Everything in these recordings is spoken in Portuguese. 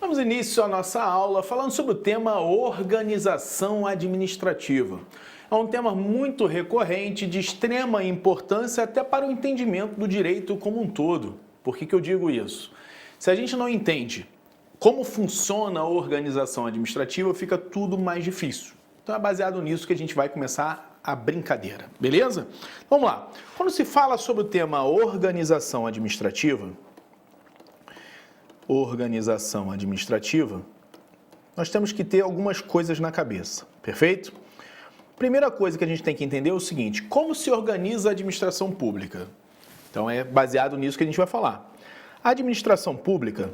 Damos início à nossa aula falando sobre o tema organização administrativa. É um tema muito recorrente, de extrema importância até para o entendimento do direito como um todo. Por que eu digo isso? Se a gente não entende como funciona a organização administrativa, fica tudo mais difícil. Então é baseado nisso que a gente vai começar a brincadeira, beleza? Vamos lá. Quando se fala sobre o tema organização administrativa, nós temos que ter algumas coisas na cabeça, perfeito? Primeira coisa que a gente tem que entender é o seguinte: como se organiza a administração pública? Então é baseado nisso que a gente vai falar. A administração pública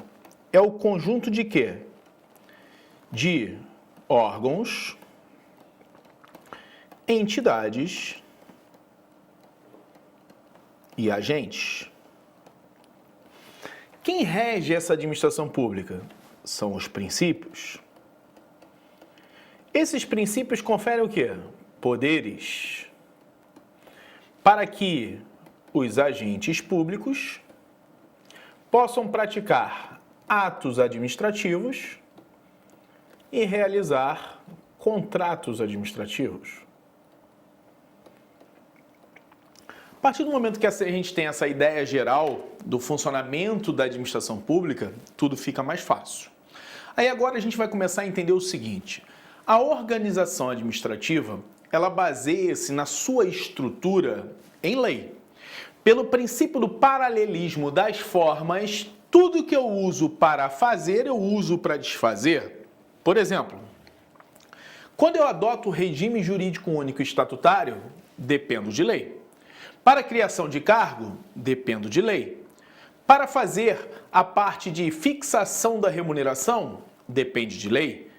é o conjunto de quê? De órgãos, entidades e agentes. Quem rege essa administração pública? São os princípios. Esses princípios conferem o quê? Poderes para que os agentes públicos possam praticar atos administrativos e realizar contratos administrativos. A partir do momento que a gente tem essa ideia geral do funcionamento da administração pública, tudo fica mais fácil. Aí agora a gente vai começar a entender o seguinte: a organização administrativa, ela baseia-se na sua estrutura em lei. Pelo princípio do paralelismo das formas, tudo que eu uso para fazer, eu uso para desfazer. Por exemplo, quando eu adoto o regime jurídico único e estatutário, dependo de lei. Para a criação de cargo, dependo de lei. Para fazer a parte de fixação da remuneração, depende de lei.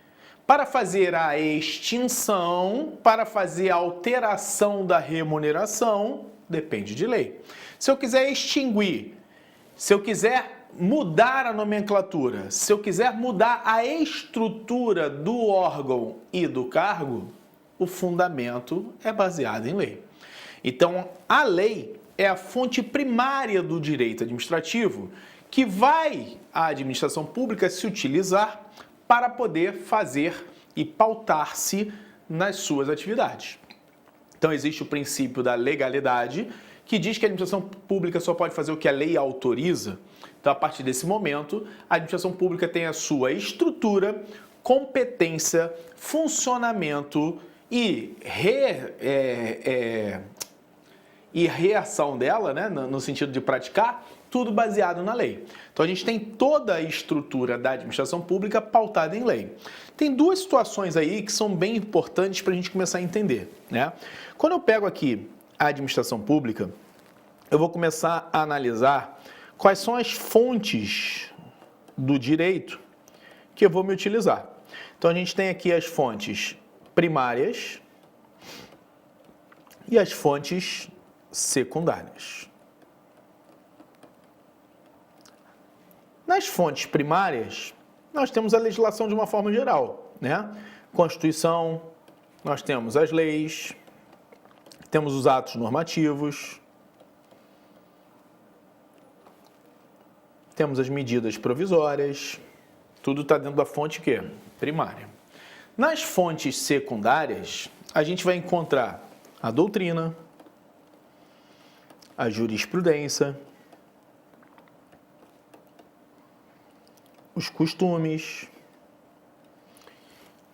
Para fazer a extinção, para fazer a alteração da remuneração, depende de lei. Se eu quiser extinguir, se eu quiser mudar a nomenclatura, se eu quiser mudar a estrutura do órgão e do cargo, o fundamento é baseado em lei. Então, a lei é a fonte primária do direito administrativo que vai a administração pública se utilizar para poder fazer e pautar-se nas suas atividades. Então, existe o princípio da legalidade, que diz que a administração pública só pode fazer o que a lei autoriza. Então, a partir desse momento, a administração pública tem a sua estrutura, competência, funcionamento e reação dela, né, no sentido de praticar, tudo baseado na lei. Então a gente tem toda a estrutura da administração pública pautada em lei. Tem duas situações aí que são bem importantes para a gente começar a entender, né? Quando eu pego aqui a administração pública, eu vou começar a analisar quais são as fontes do direito que eu vou me utilizar. Então a gente tem aqui as fontes primárias e as fontes secundárias. Nas fontes primárias, nós temos a legislação de uma forma geral, né? Constituição, nós temos as leis, temos os atos normativos, temos as medidas provisórias, tudo está dentro da fonte que é primária. Nas fontes secundárias, a gente vai encontrar a doutrina, a jurisprudência, os costumes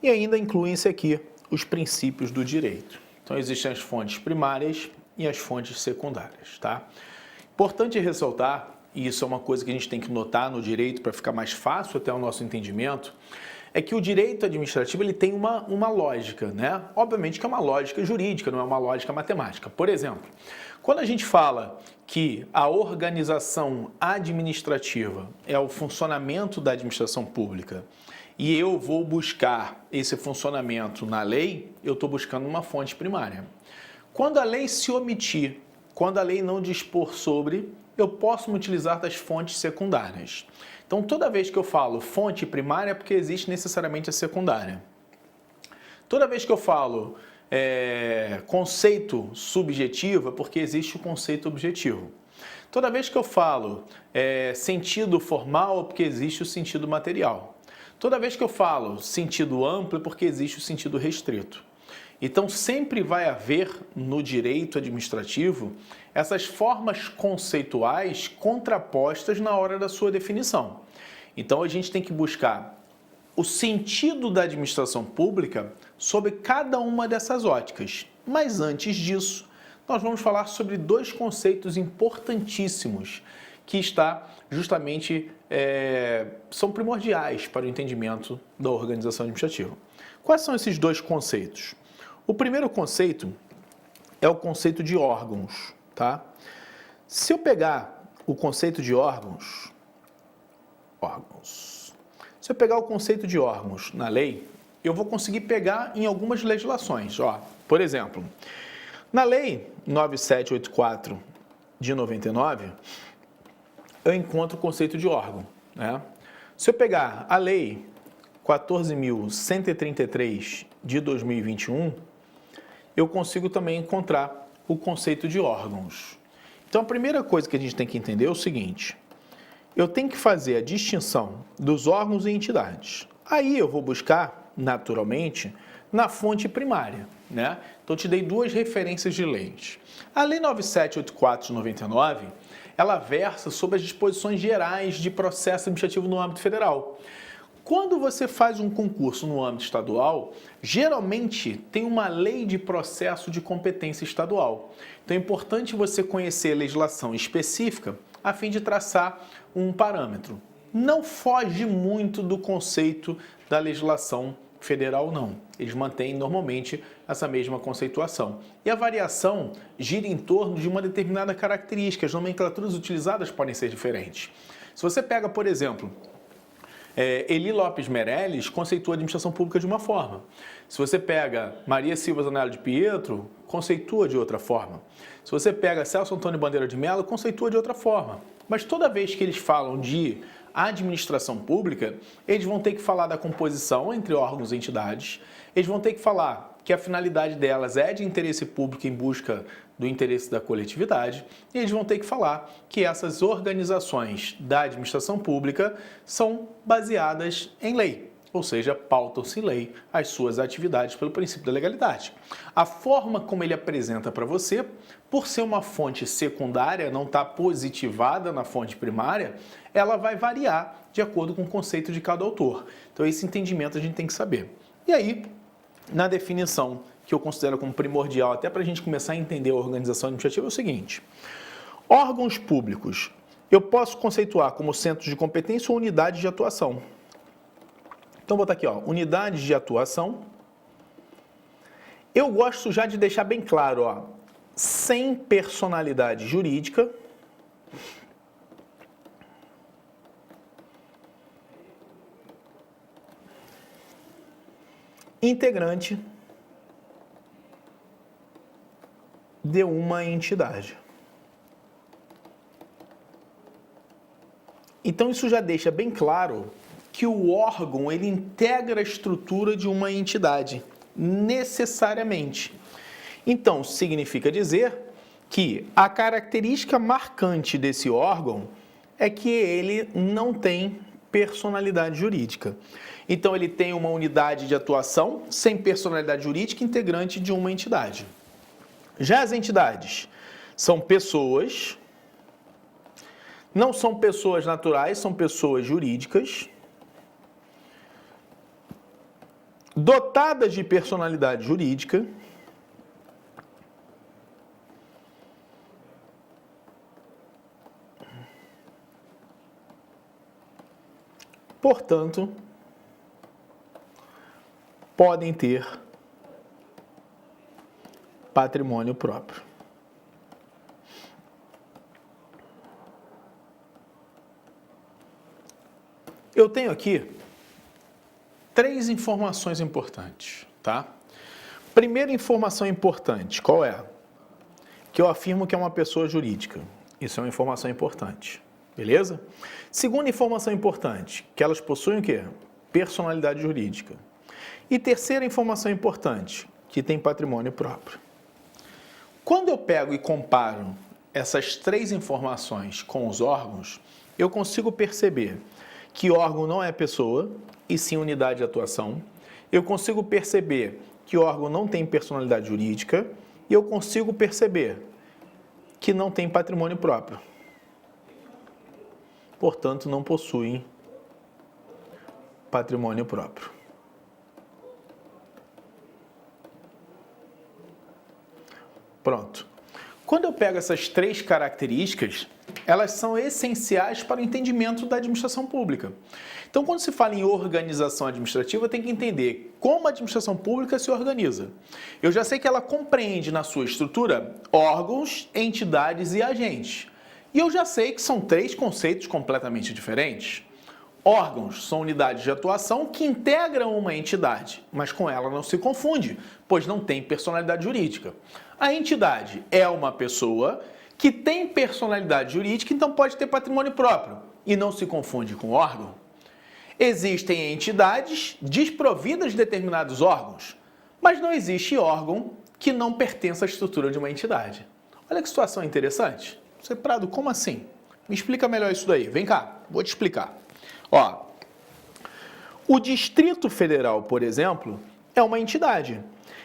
e ainda incluem-se aqui os princípios do direito. Então existem as fontes primárias e as fontes secundárias, tá? Importante ressaltar, e isso é uma coisa que a gente tem que notar no direito para ficar mais fácil até o nosso entendimento, é que o direito administrativo ele tem uma lógica, né? Obviamente que é uma lógica jurídica, não é uma lógica matemática. Por exemplo, quando a gente fala que a organização administrativa é o funcionamento da administração pública e eu vou buscar esse funcionamento na lei, eu estou buscando uma fonte primária. Quando a lei se omitir, quando a lei não dispor sobre, eu posso me utilizar das fontes secundárias. Então, toda vez que eu falo fonte primária é porque existe necessariamente a secundária. Toda vez que eu falo conceito subjetivo é porque existe o conceito objetivo. Toda vez que eu falo sentido formal é porque existe o sentido material. Toda vez que eu falo sentido amplo é porque existe o sentido restrito. Então, sempre vai haver no direito administrativo essas formas conceituais contrapostas na hora da sua definição. Então, a gente tem que buscar o sentido da administração pública sob cada uma dessas óticas. Mas antes disso, nós vamos falar sobre dois conceitos importantíssimos que são primordiais para o entendimento da organização administrativa. Quais são esses dois conceitos? O primeiro conceito é o conceito de órgãos, tá? Se eu pegar o conceito de órgãos, se eu pegar o conceito de órgãos na lei, eu vou conseguir pegar em algumas legislações. Por exemplo, na lei 9784 de 99, eu encontro o conceito de órgão, né? Se eu pegar a lei 14.133 de 2021, eu consigo também encontrar o conceito de órgãos. Então, a primeira coisa que a gente tem que entender é o seguinte: eu tenho que fazer a distinção dos órgãos e entidades. Aí eu vou buscar, naturalmente, na fonte primária, né? Então, eu te dei duas referências de leis. A Lei 9784 de 99, ela versa sobre as disposições gerais de processo administrativo no âmbito federal. Quando você faz um concurso no âmbito estadual, geralmente tem uma lei de processo de competência estadual. Então é importante você conhecer a legislação específica a fim de traçar um parâmetro. Não foge muito do conceito da legislação federal, não. Eles mantêm normalmente essa mesma conceituação. E a variação gira em torno de uma determinada característica. As nomenclaturas utilizadas podem ser diferentes. Se você pega, por exemplo, Eli Lopes Meirelles conceitua a administração pública de uma forma. Se você pega Maria Silva Zanello de Pietro, conceitua de outra forma. Se você pega Celso Antônio Bandeira de Mello, conceitua de outra forma. Mas toda vez que eles falam de administração pública, eles vão ter que falar da composição entre órgãos e entidades, eles vão ter que falar que a finalidade delas é de interesse público em busca do interesse da coletividade, e eles vão ter que falar que essas organizações da administração pública são baseadas em lei, ou seja, pautam-se em lei as suas atividades pelo princípio da legalidade. A forma como ele apresenta para você, por ser uma fonte secundária, não está positivada na fonte primária, ela vai variar de acordo com o conceito de cada autor. Então esse entendimento a gente tem que saber. E aí, na definição que eu considero como primordial, até para a gente começar a entender a organização administrativa, é o seguinte: órgãos públicos, eu posso conceituar como centros de competência ou unidades de atuação. Então, vou botar aqui, unidades de atuação. Eu gosto já de deixar bem claro, sem personalidade jurídica, integrante de uma entidade. Então isso já deixa bem claro que o órgão ele integra a estrutura de uma entidade, necessariamente. Então significa dizer que a característica marcante desse órgão é que ele não tem personalidade jurídica. Então ele tem uma unidade de atuação sem personalidade jurídica integrante de uma entidade. Já as entidades são pessoas, não são pessoas naturais, são pessoas jurídicas, dotadas de personalidade jurídica, portanto, podem ter patrimônio próprio. Eu tenho aqui 3 informações importantes, tá? Primeira informação importante, qual é? Que eu afirmo que é uma pessoa jurídica. Isso é uma informação importante, beleza? Segunda informação importante, que elas possuem o quê? Personalidade jurídica. E terceira informação importante, que tem patrimônio próprio. Quando eu pego e comparo essas 3 informações com os órgãos, eu consigo perceber que órgão não é pessoa, e sim unidade de atuação. Eu consigo perceber que o órgão não tem personalidade jurídica e eu consigo perceber que não tem patrimônio próprio. Portanto, não possuem patrimônio próprio. Pronto. Quando eu pego essas três características, elas são essenciais para o entendimento da administração pública. Então, quando se fala em organização administrativa, tem que entender como a administração pública se organiza. Eu já sei que ela compreende na sua estrutura órgãos, entidades e agentes. E eu já sei que são três conceitos completamente diferentes. Órgãos são unidades de atuação que integram uma entidade, mas com ela não se confunde, pois não tem personalidade jurídica. A entidade é uma pessoa que tem personalidade jurídica, então pode ter patrimônio próprio e não se confunde com órgão. Existem entidades desprovidas de determinados órgãos, mas não existe órgão que não pertença à estrutura de uma entidade. Olha que situação interessante. Você, Prado, como assim? Me explica melhor isso daí. Vem cá, vou te explicar. Ó, o Distrito Federal, por exemplo, é uma entidade.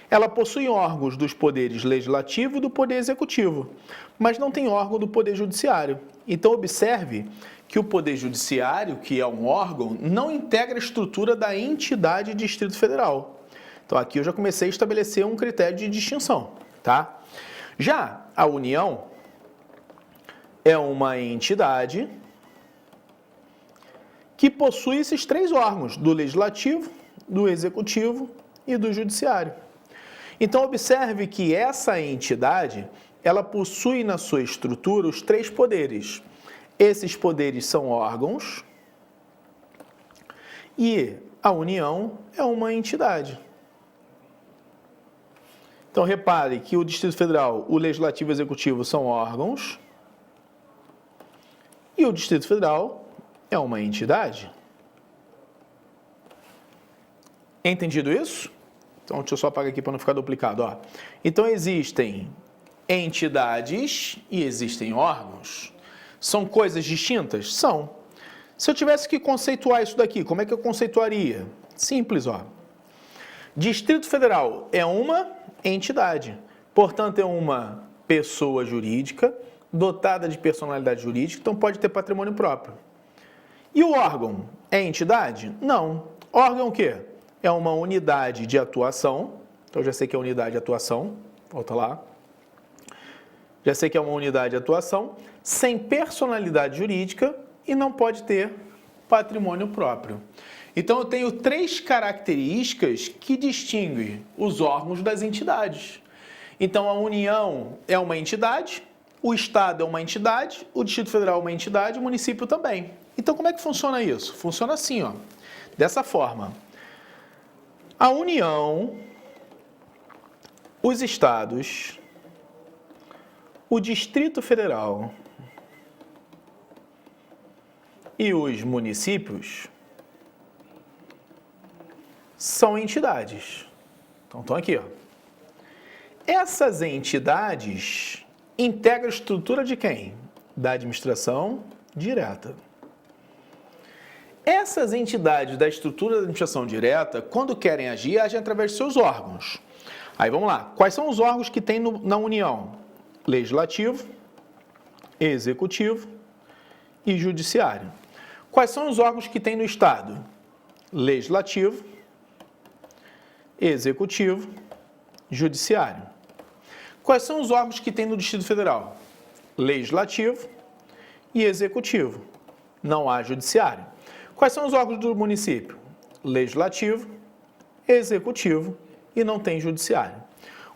Ela possui órgãos dos poderes legislativo e do poder executivo, mas não tem órgão do poder judiciário. Então, observe que o poder judiciário, que é um órgão, não integra a estrutura da entidade Distrito Federal. Então, aqui eu já comecei a estabelecer um critério de distinção, tá? Já a União é uma entidade que possui esses três órgãos, do legislativo, do executivo e do judiciário. Então, observe que essa entidade, ela possui na sua estrutura os três poderes. Esses poderes são órgãos e a União é uma entidade. Então, repare que o Distrito Federal, o Legislativo e o Executivo são órgãos e o Distrito Federal é uma entidade. Entendido isso? Então, deixa eu só apagar aqui para não ficar duplicado. Ó. Então, existem entidades e existem órgãos. São coisas distintas? São. Se eu tivesse que conceituar isso daqui, como é que eu conceituaria? Simples, ó. Distrito Federal é uma entidade. Portanto, é uma pessoa jurídica dotada de personalidade jurídica, então pode ter patrimônio próprio. E o órgão é entidade? Não. Órgão é o quê? É uma unidade de atuação. Então, eu já sei que é unidade de atuação. Volta lá. Já sei que é uma unidade de atuação sem personalidade jurídica e não pode ter patrimônio próprio. Então, eu tenho três características que distinguem os órgãos das entidades. Então, a União é uma entidade, o Estado é uma entidade, o Distrito Federal é uma entidade, o município também. Então, como é que funciona isso? Funciona assim, ó, dessa forma. A União, os estados, o Distrito Federal e os municípios são entidades. Então, estão aqui, ó. Essas entidades integram a estrutura de quem? Da administração direta. Essas entidades da estrutura da administração direta, quando querem agir, agem através de seus órgãos. Aí vamos lá. Quais são os órgãos que tem na União? Legislativo, Executivo e Judiciário. Quais são os órgãos que tem no Estado? Legislativo, Executivo, Judiciário. Quais são os órgãos que tem no Distrito Federal? Legislativo e Executivo. Não há Judiciário. Quais são os órgãos do município? Legislativo, Executivo e não tem Judiciário.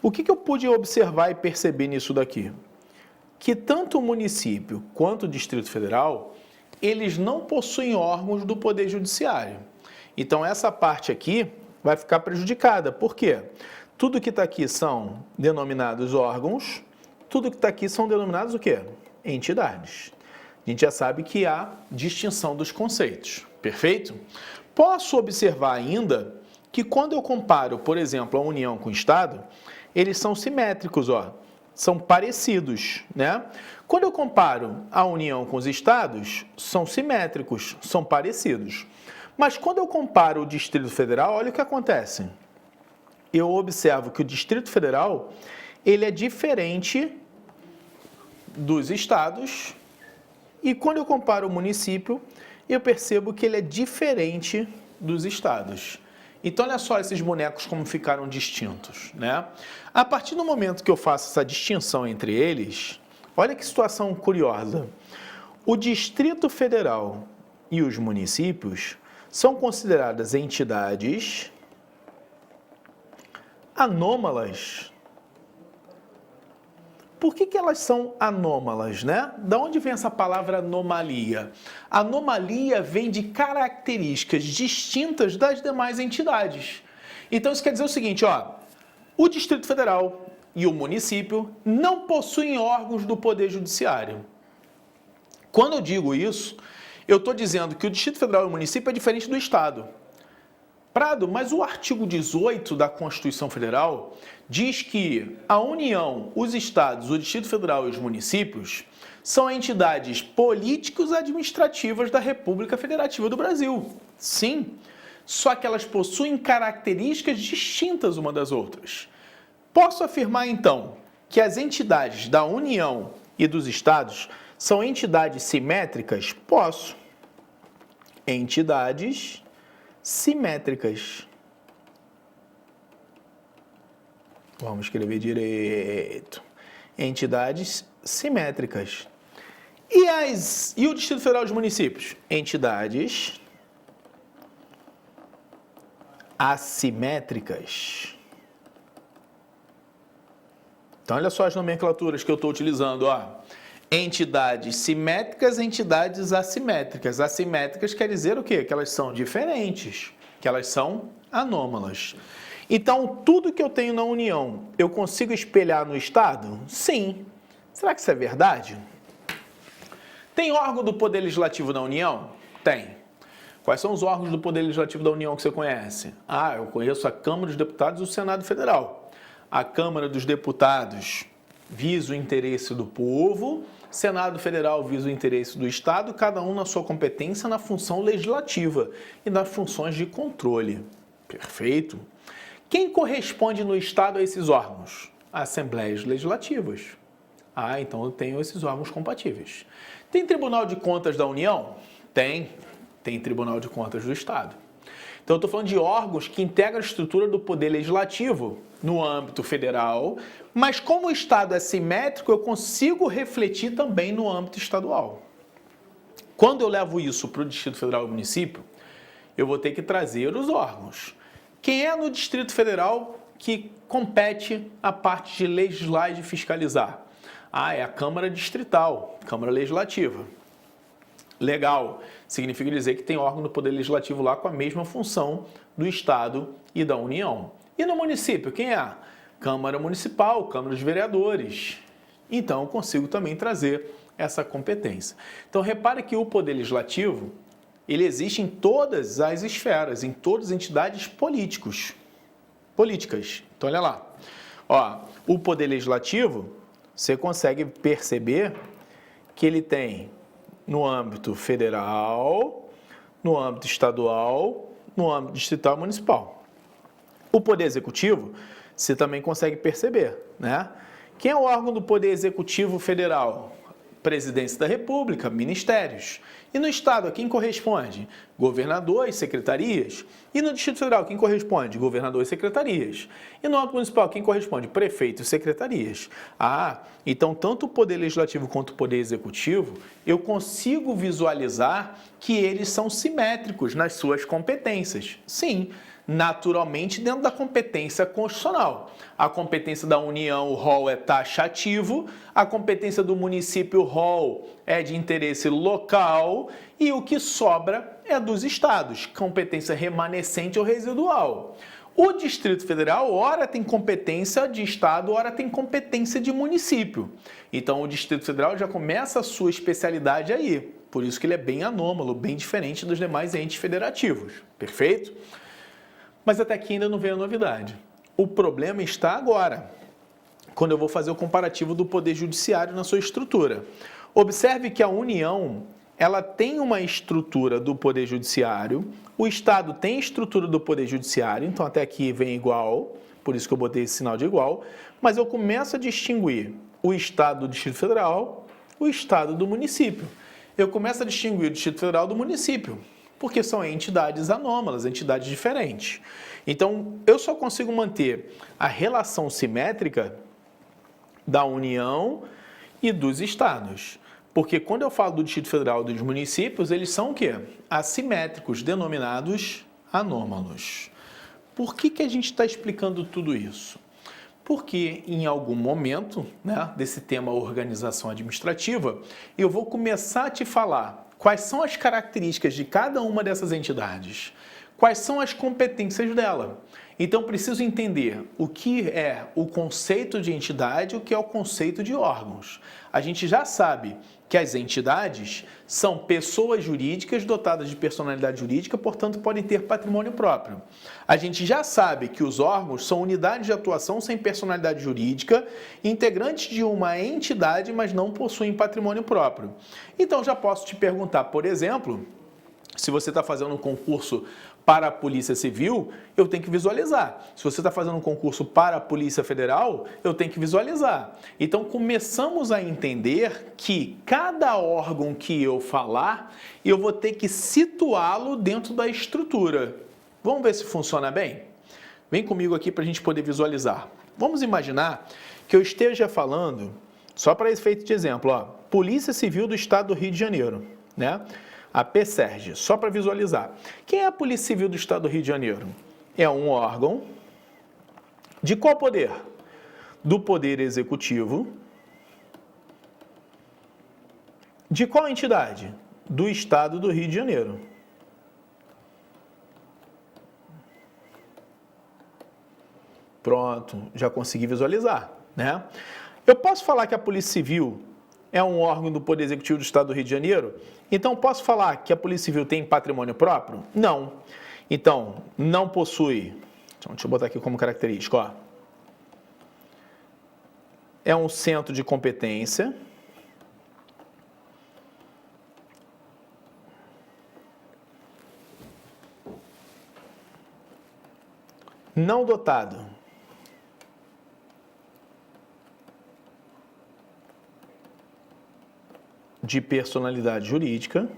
O que eu pude observar e perceber nisso daqui? Que tanto o município quanto o Distrito Federal, eles não possuem órgãos do Poder Judiciário. Então, essa parte aqui vai ficar prejudicada. Por quê? Tudo que está aqui são denominados órgãos, tudo que está aqui são denominados o quê? Entidades. A gente já sabe que há distinção dos conceitos. Perfeito? Posso observar ainda que quando eu comparo, por exemplo, a União com o Estado, eles são simétricos, ó, são parecidos, né? Quando eu comparo a União com os Estados, são simétricos, são parecidos. Mas quando eu comparo o Distrito Federal, olha o que acontece. Eu observo que o Distrito Federal, ele é diferente dos estados, e quando eu comparo o município, eu percebo que ele é diferente dos estados. Então, olha só esses bonecos como ficaram distintos, né? A partir do momento que eu faço essa distinção entre eles, olha que situação curiosa. O Distrito Federal e os municípios são consideradas entidades anômalas. Por que elas são anômalas, né? Da onde vem essa palavra anomalia? Anomalia vem de características distintas das demais entidades. Então isso quer dizer o seguinte, ó, o Distrito Federal e o município não possuem órgãos do Poder Judiciário. Quando eu digo isso, eu estou dizendo que o Distrito Federal e o município é diferente do Estado. Prado, mas o artigo 18 da Constituição Federal diz que a União, os estados, o Distrito Federal e os municípios são entidades políticos administrativas da República Federativa do Brasil. Sim, só que elas possuem características distintas uma das outras. Posso afirmar, então, que as entidades da União e dos estados são entidades simétricas? Posso. Entidades simétricas. Vamos escrever direito. Entidades simétricas. E o Distrito Federal dos Municípios? Entidades assimétricas. Então, olha só as nomenclaturas que eu estou utilizando, ó. Entidades simétricas, entidades assimétricas. Assimétricas quer dizer o quê? Que elas são diferentes, que elas são anômalas. Então, tudo que eu tenho na União, eu consigo espelhar no Estado? Sim. Será que isso é verdade? Tem órgão do Poder Legislativo na União? Tem. Quais são os órgãos do Poder Legislativo da União que você conhece? Ah, eu conheço a Câmara dos Deputados e o Senado Federal. A Câmara dos Deputados visa o interesse do povo, Senado Federal visa o interesse do Estado, cada um na sua competência na função legislativa e nas funções de controle. Perfeito? Quem corresponde no Estado a esses órgãos? Assembleias legislativas. Ah, então eu tenho esses órgãos compatíveis. Tem Tribunal de Contas da União? Tem. Tem Tribunal de Contas do Estado. Então, eu estou falando de órgãos que integram a estrutura do Poder Legislativo no âmbito federal, mas como o Estado é simétrico, eu consigo refletir também no âmbito estadual. Quando eu levo isso para o Distrito Federal e município, eu vou ter que trazer os órgãos. Quem é no Distrito Federal que compete a parte de legislar e de fiscalizar? Ah, é a Câmara Distrital, Câmara Legislativa. Legal, significa dizer que tem órgão do Poder Legislativo lá com a mesma função do Estado e da União. E no município, quem é? Câmara Municipal, Câmara dos Vereadores. Então, eu consigo também trazer essa competência. Então, repare que o Poder Legislativo, ele existe em todas as esferas, em todas as entidades políticas. Então, olha lá. Ó, o Poder Legislativo, você consegue perceber que ele tem no âmbito federal, no âmbito estadual, no âmbito distrital e municipal. O Poder Executivo, você também consegue perceber, né? Quem é o órgão do Poder Executivo Federal? Presidência da República, ministérios. E no Estado, a quem corresponde? Governador e secretarias. E no Distrito Federal, quem corresponde? Governador e secretarias. E no âmbito municipal, quem corresponde? Prefeito e secretarias. Ah, então tanto o Poder Legislativo quanto o Poder Executivo, eu consigo visualizar que eles são simétricos nas suas competências. Sim, naturalmente dentro da competência constitucional. A competência da União, o rol é taxativo, a competência do município, o rol é de interesse local e o que sobra é dos estados, competência remanescente ou residual. O Distrito Federal, ora tem competência de estado, ora tem competência de município. Então, o Distrito Federal já começa a sua especialidade aí. Por isso que ele é bem anômalo, bem diferente dos demais entes federativos. Perfeito? Mas até aqui ainda não veio a novidade. O problema está agora, quando eu vou fazer o comparativo do Poder Judiciário na sua estrutura. Observe que a União, ela tem uma estrutura do Poder Judiciário, o Estado tem estrutura do Poder Judiciário, então até aqui vem igual, por isso que eu botei esse sinal de igual, mas eu começo a distinguir o Estado do Distrito Federal, o Estado do município. Eu começo a distinguir o Distrito Federal do município, porque são entidades anômalas, entidades diferentes. Então, eu só consigo manter a relação simétrica da União e dos estados. Porque quando eu falo do Distrito Federal e dos municípios, eles são o quê? Assimétricos, denominados anômalos. Por que a gente está explicando tudo isso? Porque em algum momento, né, desse tema organização administrativa, eu vou começar a te falar quais são as características de cada uma dessas entidades, quais são as competências dela. Então, preciso entender o que é o conceito de entidade e o que é o conceito de órgãos. A gente já sabe que as entidades são pessoas jurídicas dotadas de personalidade jurídica, portanto, podem ter patrimônio próprio. A gente já sabe que os órgãos são unidades de atuação sem personalidade jurídica, integrantes de uma entidade, mas não possuem patrimônio próprio. Então, já posso te perguntar, por exemplo, se você está fazendo um concurso para a Polícia Civil, eu tenho que visualizar. Se você está fazendo um concurso para a Polícia Federal, eu tenho que visualizar. Então, começamos a entender que cada órgão que eu falar, eu vou ter que situá-lo dentro da estrutura. Vamos ver se funciona bem? Vem comigo aqui para a gente poder visualizar. Vamos imaginar que eu esteja falando, só para efeito de exemplo, ó, Polícia Civil do Estado do Rio de Janeiro, né? A PSERG, só para visualizar. Quem é a Polícia Civil do Estado do Rio de Janeiro? É um órgão de qual poder? Do Poder Executivo. De qual entidade? Do Estado do Rio de Janeiro. Pronto, já consegui visualizar, né? Eu posso falar que a Polícia Civil é um órgão do Poder Executivo do Estado do Rio de Janeiro? Então, posso falar que a Polícia Civil tem patrimônio próprio? Não. Então, não possui. Então, deixa eu botar aqui como característica, ó. É um centro de competência. Não dotado de personalidade jurídica.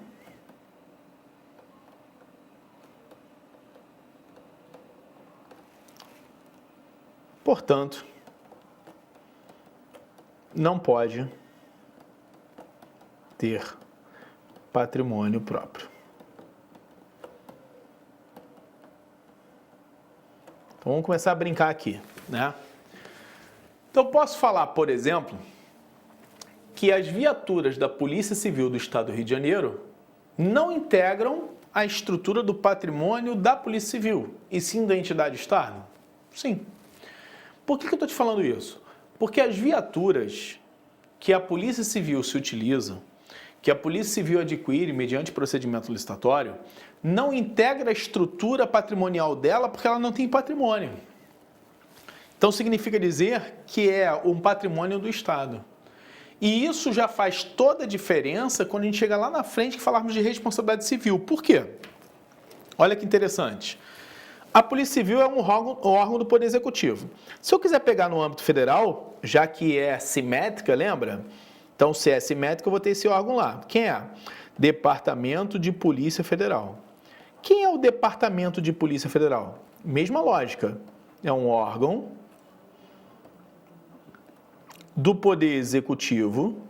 Portanto, não pode ter patrimônio próprio. Então, vamos começar a brincar aqui, né? Então, posso falar, por exemplo, que as viaturas da Polícia Civil do Estado do Rio de Janeiro não integram a estrutura do patrimônio da Polícia Civil, e sim da entidade Estado? Sim. Por que eu estou te falando isso? Porque as viaturas que a Polícia Civil se utiliza, que a Polícia Civil adquire mediante procedimento licitatório, não integra a estrutura patrimonial dela porque ela não tem patrimônio. Então significa dizer que é um patrimônio do Estado. E isso já faz toda a diferença quando a gente chega lá na frente que falarmos de responsabilidade civil. Por quê? Olha que interessante. A Polícia Civil é um órgão do Poder Executivo. Se eu quiser pegar no âmbito federal, já que é simétrica, lembra? Então, se é simétrica, eu vou ter esse órgão lá. Quem é? Departamento de Polícia Federal. Quem é o Departamento de Polícia Federal? Mesma lógica. É um órgão do Poder Executivo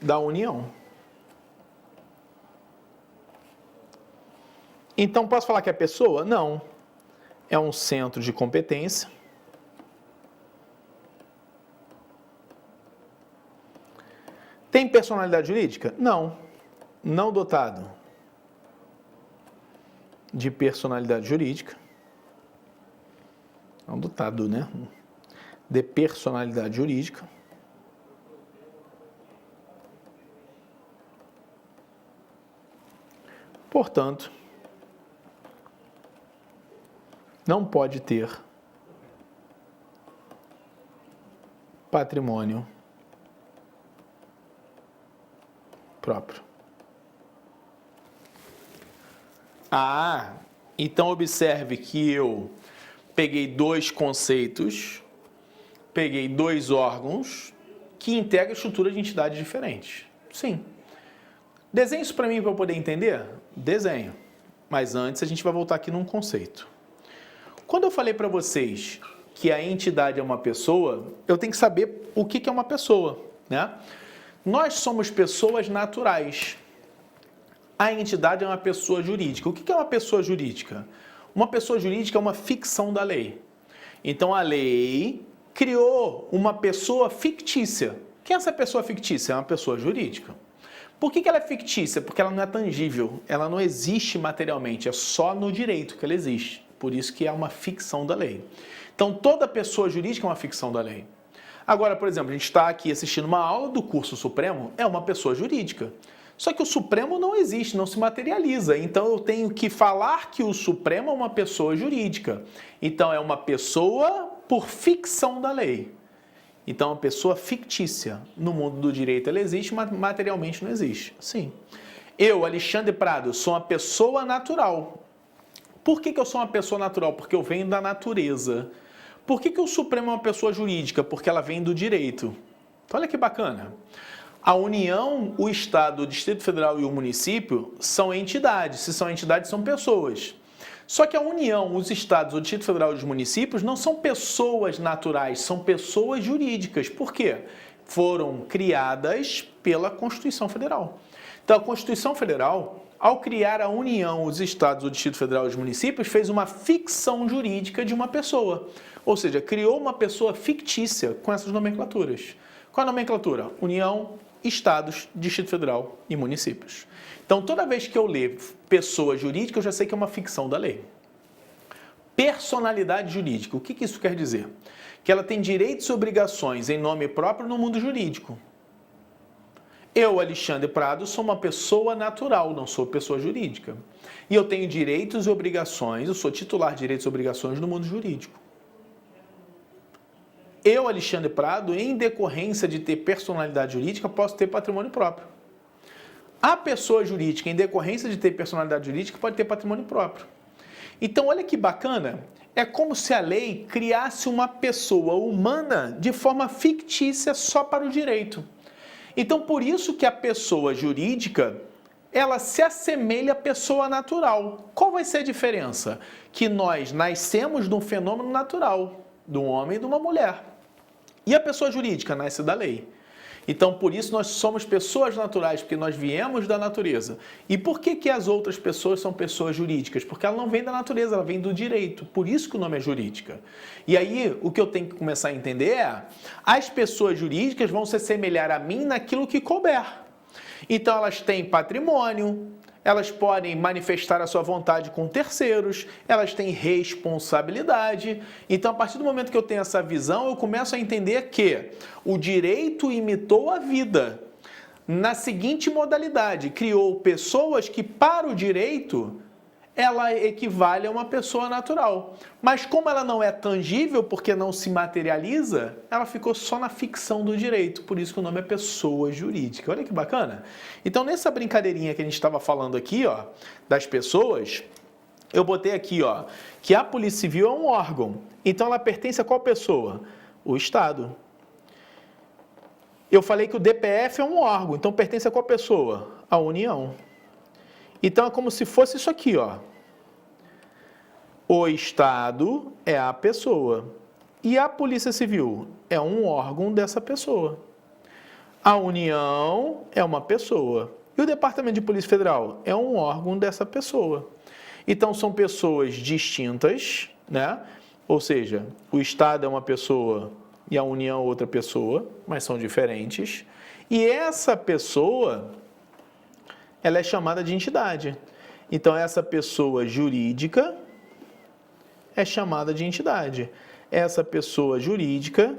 da União. Então, posso falar que é pessoa? Não. É um centro de competência. Tem personalidade jurídica? Não. Não dotado de personalidade jurídica. Não dotado, né? De personalidade jurídica. Portanto, não pode ter patrimônio próprio. Ah, então observe que eu peguei dois conceitos, peguei dois órgãos que integram estruturas de entidades diferentes. Sim. Desenhe isso para mim para eu poder entender? Desenho. Mas antes a gente vai voltar aqui num conceito. Quando eu falei para vocês que a entidade é uma pessoa, eu tenho que saber o que é uma pessoa, né? Nós somos pessoas naturais. A entidade é uma pessoa jurídica. O que é uma pessoa jurídica? Uma pessoa jurídica é uma ficção da lei. Então a lei criou uma pessoa fictícia. Quem é essa pessoa fictícia? É uma pessoa jurídica. Por que ela é fictícia? Porque ela não é tangível, ela não existe materialmente, é só no direito que ela existe. Por isso que é uma ficção da lei. Então toda pessoa jurídica é uma ficção da lei. Agora, por exemplo, a gente está aqui assistindo uma aula do curso Supremo, é uma pessoa jurídica. Só que o Supremo não existe, não se materializa. Então eu tenho que falar que o Supremo é uma pessoa jurídica. Então é uma pessoa por ficção da lei. Então é uma pessoa fictícia. No mundo do direito ela existe, mas materialmente não existe. Sim. Eu, Alexandre Prado, sou uma pessoa natural. Por que eu sou uma pessoa natural? Porque eu venho da natureza. Por que o Supremo é uma pessoa jurídica? Porque ela vem do direito. Então olha que bacana. A União, o Estado, o Distrito Federal e o município são entidades. Se são entidades, são pessoas. Só que a União, os Estados, o Distrito Federal e os municípios não são pessoas naturais, são pessoas jurídicas. Por quê? Foram criadas pela Constituição Federal. Então, a Constituição Federal, ao criar a União, os Estados, o Distrito Federal e os municípios, fez uma ficção jurídica de uma pessoa. Ou seja, criou uma pessoa fictícia com essas nomenclaturas. Qual a nomenclatura? União, Estados, Distrito Federal e municípios. Então, toda vez que eu ler pessoa jurídica, eu já sei que é uma ficção da lei. Personalidade jurídica. O que isso quer dizer? Que ela tem direitos e obrigações em nome próprio no mundo jurídico. Eu, Alexandre Prado, sou uma pessoa natural, não sou pessoa jurídica. E eu tenho direitos e obrigações, eu sou titular de direitos e obrigações no mundo jurídico. Eu, Alexandre Prado, em decorrência de ter personalidade jurídica, posso ter patrimônio próprio. A pessoa jurídica, em decorrência de ter personalidade jurídica, pode ter patrimônio próprio. Então, olha que bacana, é como se a lei criasse uma pessoa humana de forma fictícia só para o direito. Então, por isso que a pessoa jurídica, ela se assemelha à pessoa natural. Qual vai ser a diferença? Que nós nascemos de um fenômeno natural, de um homem e de uma mulher. E a pessoa jurídica nasce da lei. Então, por isso, nós somos pessoas naturais, porque nós viemos da natureza. E por que as outras pessoas são pessoas jurídicas? Porque ela não vem da natureza, ela vem do direito. Por isso que o nome é jurídica. E aí, o que eu tenho que começar a entender é, as pessoas jurídicas vão se assemelhar a mim naquilo que couber. Então, elas têm patrimônio, elas podem manifestar a sua vontade com terceiros, elas têm responsabilidade. Então, a partir do momento que eu tenho essa visão, eu começo a entender que o direito imitou a vida. Na seguinte modalidade, criou pessoas que, para o direito, ela equivale a uma pessoa natural. Mas como ela não é tangível, porque não se materializa, ela ficou só na ficção do direito. Por isso que o nome é pessoa jurídica. Olha que bacana. Então, nessa brincadeirinha que a gente estava falando aqui, ó, das pessoas, eu botei aqui, ó, que a Polícia Civil é um órgão. Então, ela pertence a qual pessoa? O Estado. Eu falei que o DPF é um órgão. Então, pertence a qual pessoa? A União. Então, é como se fosse isso aqui, ó. O Estado é a pessoa. E a Polícia Civil é um órgão dessa pessoa. A União é uma pessoa. E o Departamento de Polícia Federal é um órgão dessa pessoa. Então, são pessoas distintas, né? Ou seja, o Estado é uma pessoa e a União é outra pessoa, mas são diferentes. E essa pessoa, ela é chamada de entidade. Então, essa pessoa jurídica é chamada de entidade. Essa pessoa jurídica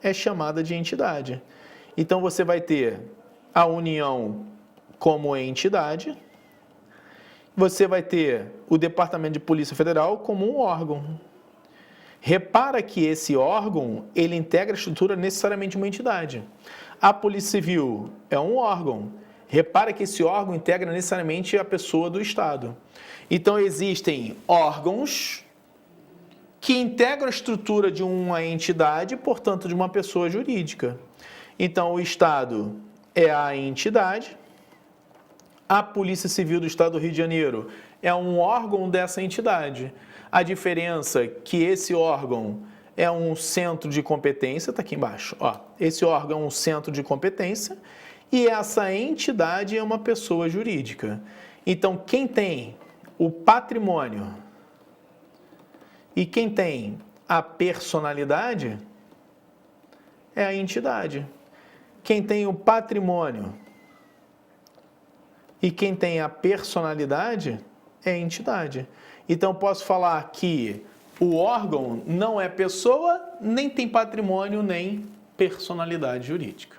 é chamada de entidade. Então, você vai ter a União como entidade, você vai ter o Departamento de Polícia Federal como um órgão. Repara que esse órgão, ele integra a estrutura necessariamente de uma entidade. A Polícia Civil é um órgão. Repara que esse órgão integra necessariamente a pessoa do Estado. Então, existem órgãos que integram a estrutura de uma entidade, portanto, de uma pessoa jurídica. Então, o Estado é a entidade, a Polícia Civil do Estado do Rio de Janeiro é um órgão dessa entidade. A diferença é que esse órgão é um centro de competência, está aqui embaixo. Ó, esse órgão é um centro de competência e essa entidade é uma pessoa jurídica. Então, quem tem o patrimônio e quem tem a personalidade é a entidade. Quem tem o patrimônio e quem tem a personalidade é a entidade. Então, posso falar que o órgão não é pessoa, nem tem patrimônio, nem personalidade jurídica.